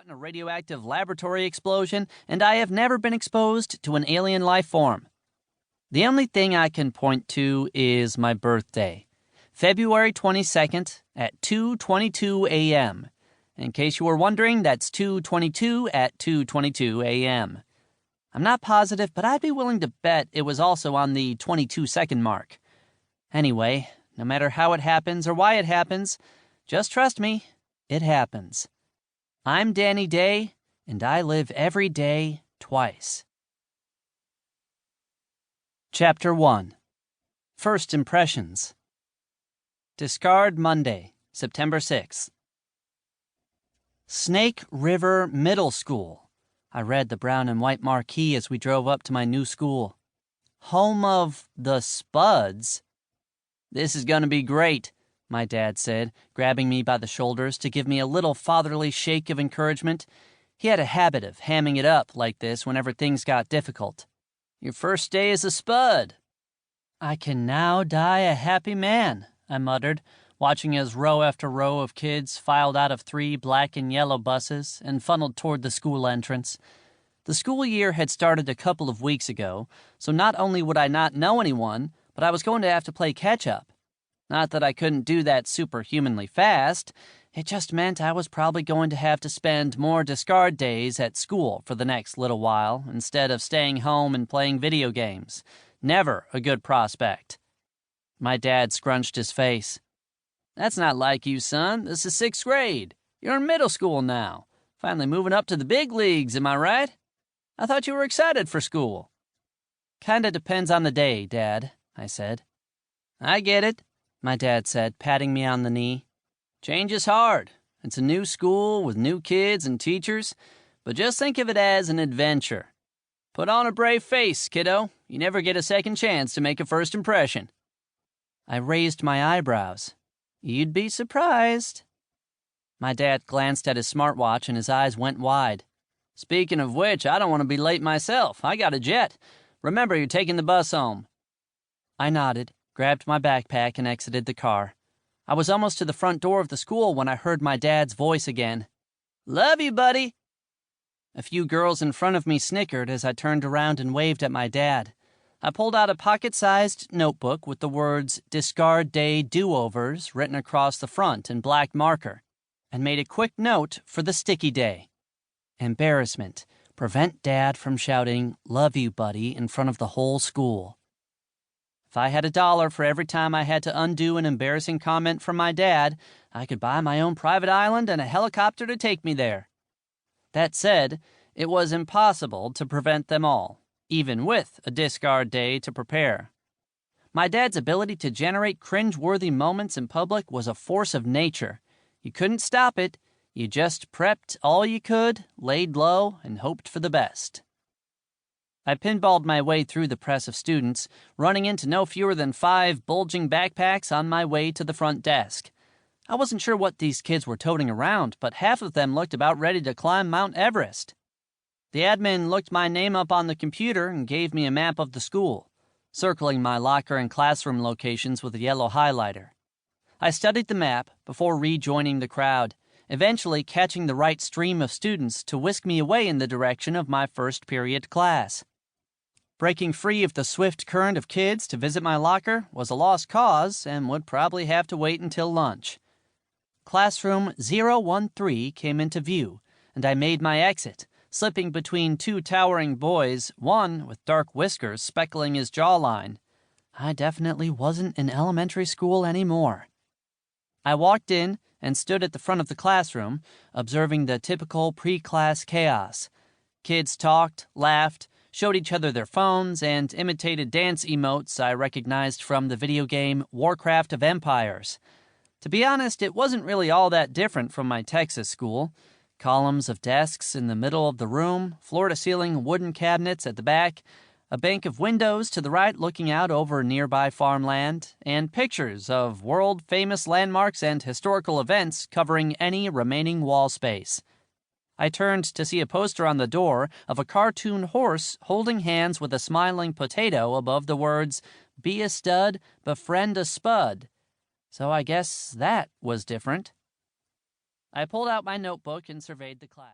caught in a radioactive laboratory explosion, and I have never been exposed to an alien life form. The only thing I can point to is my birthday, February 22nd at 2:22 a.m. In case you were wondering, that's 2:22 at 2:22 a.m. I'm not positive, but I'd be willing to bet it was also on the 22-second mark. Anyway, no matter how it happens or why it happens, just trust me, it happens. I'm Danny Day, and I live every day twice. Chapter 1. First Impressions. Discard Monday, September 6th. Snake River Middle School. I read the brown and white marquee as we drove up to my new school. Home of the Spuds? This is going to be great, my dad said, grabbing me by the shoulders to give me a little fatherly shake of encouragement. He had a habit of hamming it up like this whenever things got difficult. Your first day as a Spud. I can now die a happy man, I muttered, watching as row after row of kids filed out of 3 black and yellow buses and funneled toward the school entrance. The school year had started a couple of weeks ago, so not only would I not know anyone, but I was going to have to play catch-up. Not that I couldn't do that superhumanly fast, it just meant I was probably going to have to spend more discard days at school for the next little while instead of staying home and playing video games. Never a good prospect. My dad scrunched his face. That's not like you, son. This is 6th grade. You're in middle school now. Finally moving up to the big leagues, am I right? I thought you were excited for school. Kinda depends on the day, Dad, I said. I get it, my dad said, patting me on the knee. Change is hard. It's a new school with new kids and teachers, but just think of it as an adventure. Put on a brave face, kiddo. You never get a second chance to make a first impression. I raised my eyebrows. You'd be surprised. My dad glanced at his smartwatch and his eyes went wide. Speaking of which, I don't want to be late myself. I got a jet. Remember, you're taking the bus home. I nodded, grabbed my backpack, and exited the car. I was almost to the front door of the school when I heard my dad's voice again. Love you, buddy. A few girls in front of me snickered as I turned around and waved at my dad. I pulled out a pocket-sized notebook with the words Discard Day Do-Overs written across the front in black marker, and made a quick note for the sticky day. Embarrassment. Prevent Dad from shouting, "Love you, buddy," in front of the whole school. If I had $1 for every time I had to undo an embarrassing comment from my dad, I could buy my own private island and a helicopter to take me there. That said, it was impossible to prevent them all, even with a discard day to prepare. My dad's ability to generate cringe-worthy moments in public was a force of nature. You couldn't stop it. You just prepped all you could, laid low, and hoped for the best. I pinballed my way through the press of students, running into no fewer than 5 bulging backpacks on my way to the front desk. I wasn't sure what these kids were toting around, but half of them looked about ready to climb Mount Everest. The admin looked my name up on the computer and gave me a map of the school, circling my locker and classroom locations with a yellow highlighter. I studied the map before rejoining the crowd, eventually catching the right stream of students to whisk me away in the direction of my first period class. Breaking free of the swift current of kids to visit my locker was a lost cause and would probably have to wait until lunch. Classroom 013 came into view, and I made my exit, slipping between 2 towering boys, one with dark whiskers speckling his jawline. I definitely wasn't in elementary school anymore. I walked in and stood at the front of the classroom, observing the typical pre-class chaos. Kids talked, laughed, showed each other their phones, and imitated dance emotes I recognized from the video game Warcraft of Empires. To be honest, it wasn't really all that different from my Texas school. Columns of desks in the middle of the room, floor-to-ceiling wooden cabinets at the back, a bank of windows to the right looking out over nearby farmland, and pictures of world-famous landmarks and historical events covering any remaining wall space. I turned to see a poster on the door of a cartoon horse holding hands with a smiling potato above the words, "Be a stud, befriend a spud." So I guess that was different. I pulled out my notebook and surveyed the class.